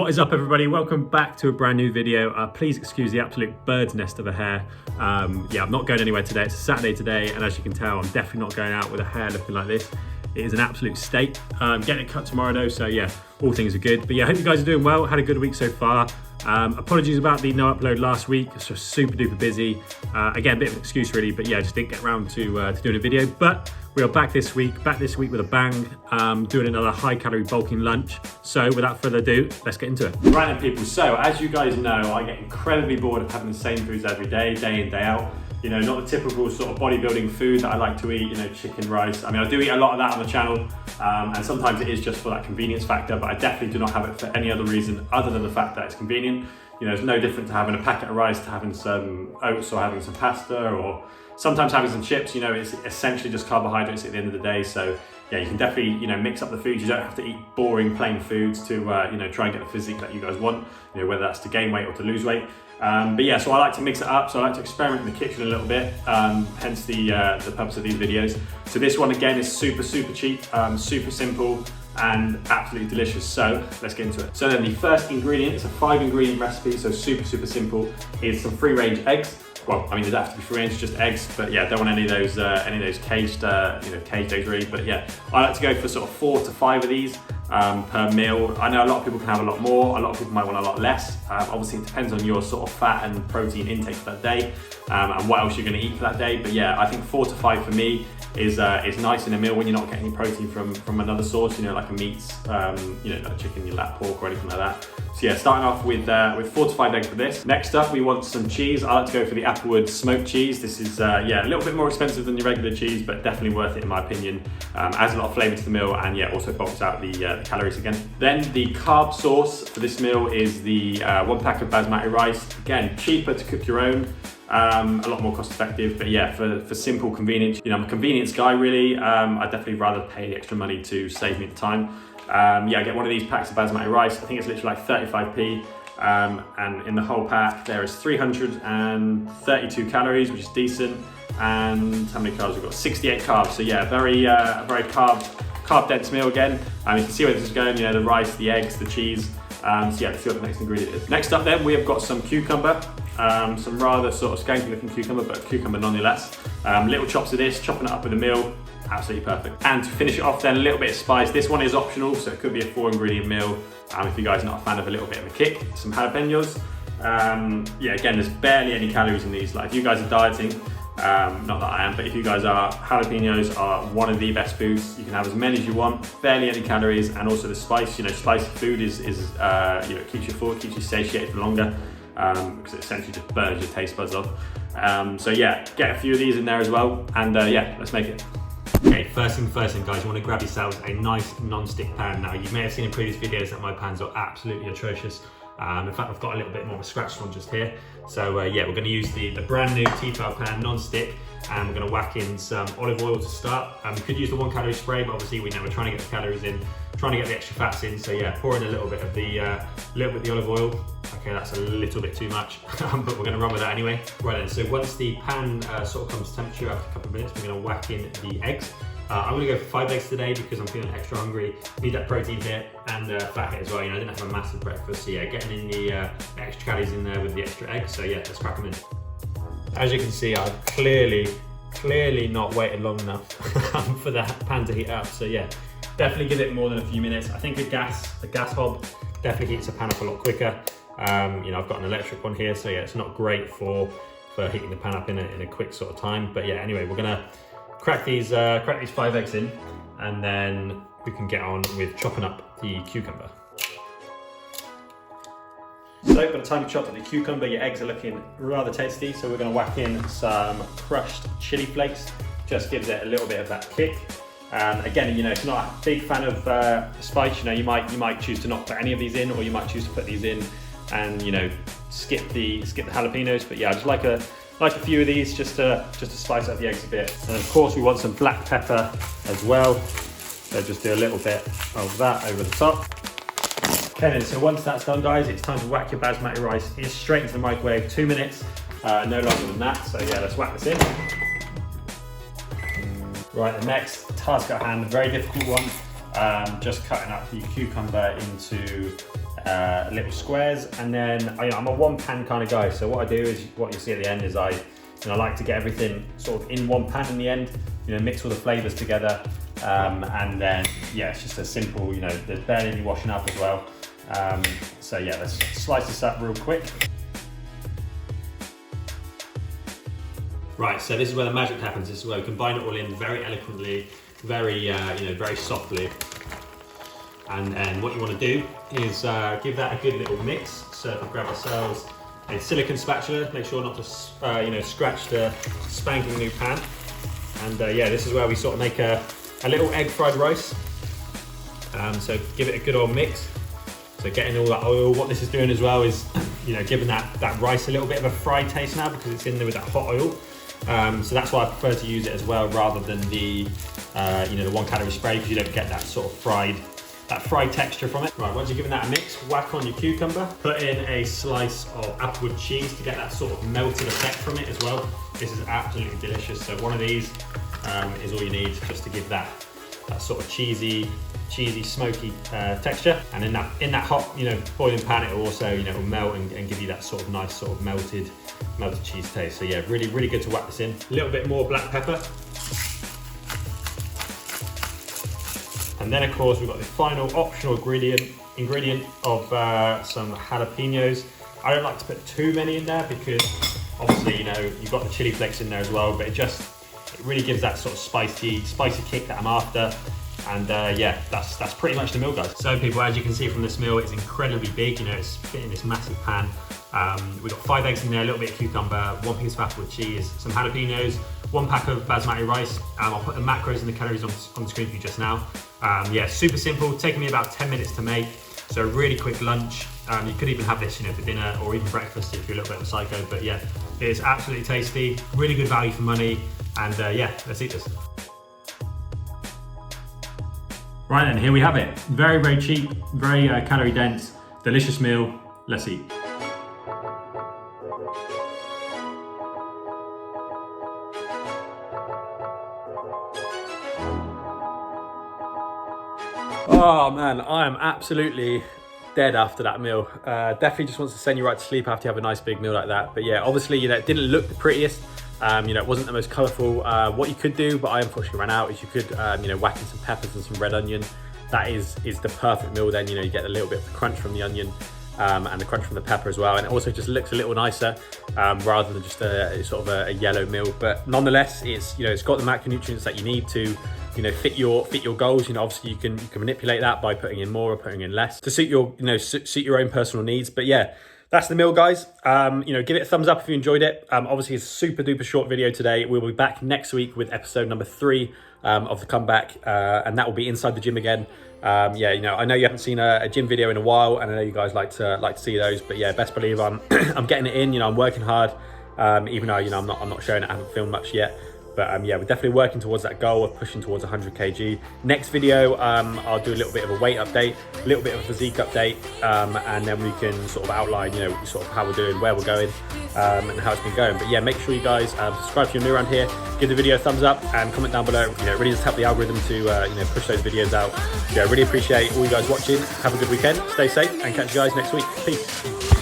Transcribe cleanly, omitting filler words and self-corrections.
What is up, everybody? Welcome back to a brand new video. Please excuse the absolute bird's nest of a hair. Yeah, I'm not going anywhere today. It's a Saturday today, and as you can tell, I'm definitely not going out with a hair looking like this. It is an absolute state. Getting it cut tomorrow though, so yeah, all things are good. But yeah, I hope you guys are doing well. Had a good week so far. Apologies about the no upload last week. It's just super duper busy. Again, a bit of an excuse really, but yeah, just didn't get around to doing a video. But we are back this week with a bang, doing another high calorie bulking lunch. So without further ado, let's get into it. Right then people, so as you guys know, I get incredibly bored of having the same foods every day, day in, day out. You know, not the typical sort of bodybuilding food that I like to eat, you know, chicken, rice. I mean, I do eat a lot of that on the channel, and sometimes it is just for that convenience factor, but I definitely do not have it for any other reason other than the fact that it's convenient. You know, it's no different to having a packet of rice to having some oats or having some pasta or sometimes having some chips. You know, it's essentially just carbohydrates at the end of the day. So yeah, you can definitely, you know, mix up the foods. You don't have to eat boring plain foods to, you know, try and get the physique that you guys want, you know, whether that's to gain weight or to lose weight. But yeah, so I like to mix it up. So I like to experiment in the kitchen a little bit, hence the purpose of these videos. So this one again is super cheap, super simple and absolutely delicious. So let's get into it. So then the first ingredient, it's a 5-ingredient recipe, so super simple, is some free-range eggs. Well, I mean, they don't have to be free range, just eggs, but yeah, don't want any of those caged, caged eggs really. But yeah, I like to go for sort of 4 to 5 of these per meal. I know a lot of people can have a lot more, a lot of people might want a lot less. Obviously it depends on your sort of fat and protein intake for that day, and what else you're gonna eat for that day. But yeah, I think 4 to 5 for me is nice in a meal when you're not getting any protein from another source, you know, like a meats, you know, like chicken, your lap pork or anything like that. So yeah, starting off with 4 to 5 eggs for this. Next up, we want some cheese. I like to go for the Applewood smoked cheese. This is, yeah, a little bit more expensive than your regular cheese, but definitely worth it in my opinion. Adds a lot of flavor to the meal and yeah, also bulks out the calories again. Then the carb source for this meal is the 1 pack of basmati rice. Again, cheaper to cook your own. A lot more cost effective, but yeah, for simple convenience, you know, I'm a convenience guy really. I'd definitely rather pay the extra money to save me the time. Yeah, I get one of these packs of basmati rice. I think it's literally like 35p, and in the whole pack there is 332 calories, which is decent. And how many carbs we've got? 68 carbs. So yeah, a very carb dense meal again. You can see where this is going. You know, the rice, the eggs, the cheese. So yeah, let's see what the next ingredient is. Next up then, we have got some cucumber. Some rather sort of skanky looking cucumber, but cucumber nonetheless. Little chops of this, chopping it up with a meal, absolutely perfect. And to finish it off then, a little bit of spice. This one is optional, so it could be a 4-ingredient meal. If you guys are not a fan of a little bit of a kick, some jalapenos. Yeah, again, there's barely any calories in these. Like if you guys are dieting, not that I am, but if you guys are, jalapenos are one of the best foods. You can have as many as you want, barely any calories, and also the spice. You know, spicy food is you know, keeps you full, keeps you satiated for longer. Because it essentially just burns your taste buds off. So yeah, get a few of these in there as well, and yeah, let's make it. Okay, first thing guys, you want to grab yourselves a nice non-stick pan. Now you may have seen in previous videos that my pans are absolutely atrocious. In fact, I've got a little bit more of a scratched one just here. So yeah, we're going to use the brand new T12 pan non-stick, and we're going to whack in some olive oil to start. We could use the 1 calorie spray, but obviously we know we're trying to get the calories in, trying to get the extra fats in. So yeah, pour in a little bit of the olive oil. Okay, that's a little bit too much, but we're going to run with that anyway. Right then, so once the pan sort of comes to temperature after a couple of minutes, we're going to whack in the eggs. I'm going to go for 5 eggs today because I'm feeling extra hungry. Need that protein hit and fat hit as well. You know, I didn't have a massive breakfast, so yeah, getting in the extra calories in there with the extra eggs. So yeah, let's crack them in. As you can see, I've clearly not waited long enough for that pan to heat up. So yeah, definitely give it more than a few minutes. I think a gas hob definitely heats a pan up a lot quicker. You know, I've got an electric one here, so yeah, it's not great for heating the pan up in a quick sort of time. But yeah, anyway, we're gonna crack these 5 eggs in, and then we can get on with chopping up the cucumber. So by the time you chop up the cucumber, your eggs are looking rather tasty. So we're going to whack in some crushed chili flakes. Just gives it a little bit of that kick. Again, you know, if you're not a big fan of spice, you know, you might choose to not put any of these in, or you might choose to put these in and, you know, skip the jalapenos. But yeah, I just like a few of these just to spice up the eggs a bit. And of course we want some black pepper as well. So just do a little bit of that over the top. Okay then, so once that's done guys, it's time to whack your basmati rice straight into the microwave, 2 minutes, no longer than that. So yeah, let's whack this in. Right, the next task at hand, a very difficult one. Just cutting up the cucumber into little squares, and then I'm a one pan kind of guy. So what I do is, what you see at the end is I like to get everything sort of in one pan in the end. Mix all the flavors together, and then yeah, it's just a simple. There's barely any washing up as well. So yeah, let's slice this up real quick. Right, so this is where the magic happens. This is where we combine it all in very eloquently, very very softly. And what you want to do is give that a good little mix. So if we grab ourselves a silicone spatula, make sure not to scratch the spanking new pan. And yeah, this is where we sort of make a little egg fried rice. So give it a good old mix. So getting all that oil. What this is doing as well is giving that rice a little bit of a fried taste now, because it's in there with that hot oil. So that's why I prefer to use it as well, rather than the the 1 calorie spray, because you don't get that sort of fried texture from it. Right, once you're giving that a mix, whack on your cucumber, put in a slice of applewood cheese to get that sort of melted effect from it as well. This is absolutely delicious. So one of these is all you need, just to give that sort of cheesy, smoky texture. And in that hot, boiling pan, it will also, will melt and give you that sort of nice, sort of melted cheese taste. So yeah, really, really good to whack this in. A little bit more black pepper. And then of course we've got the final optional ingredient of some jalapenos. I don't like to put too many in there, because obviously you've got the chili flakes in there as well, but it really gives that sort of spicy kick that I'm after. And yeah, that's pretty much the meal, guys. So people, as you can see from this meal, it's incredibly big. It's fit in this massive pan. We've got 5 eggs in there, a little bit of cucumber, 1 piece of applewood cheese, some jalapenos, 1 pack of basmati rice. I'll put the macros and the calories on the screen for you just now. Yeah, super simple, taking me about 10 minutes to make. So a really quick lunch. You could even have this, for dinner or even breakfast if you're a little bit of a psycho. But yeah, it is absolutely tasty, really good value for money. And yeah, let's eat this. Right then, here we have it. Very, very cheap, very calorie dense, delicious meal. Let's eat. Oh man, I am absolutely dead after that meal. Definitely just wants to send you right to sleep after you have a nice big meal like that. But yeah, obviously, it didn't look the prettiest. It wasn't the most colourful. What you could do, but I unfortunately ran out, is you could, whack in some peppers and some red onion. That is the perfect meal then. You get a little bit of the crunch from the onion and the crunch from the pepper as well. And it also just looks a little nicer rather than just a sort of a yellow meal. But nonetheless, it's got the macronutrients that you need to fit your goals. Obviously you can manipulate that by putting in more or putting in less to suit your suit your own personal needs. But yeah, that's the meal, guys. Give it a thumbs up if you enjoyed it. Obviously it's a super duper short video today. We'll be back next week with episode number 3 of the comeback, and that will be inside the gym again. Yeah, I know you haven't seen a gym video in a while, and I know you guys like to see those. But yeah, best believe I'm I'm getting it in. I'm working hard, even though I'm not showing it. I haven't filmed much yet. But yeah, we're definitely working towards that goal of pushing towards 100 kg. Next video, I'll do a little bit of a weight update, a little bit of a physique update, and then we can sort of outline, sort of how we're doing, where we're going, and how it's been going. But yeah, make sure you guys subscribe if you're new around here, give the video a thumbs up, and comment down below. It really does help the algorithm to push those videos out. Yeah, I really appreciate all you guys watching. Have a good weekend, stay safe, and catch you guys next week. Peace.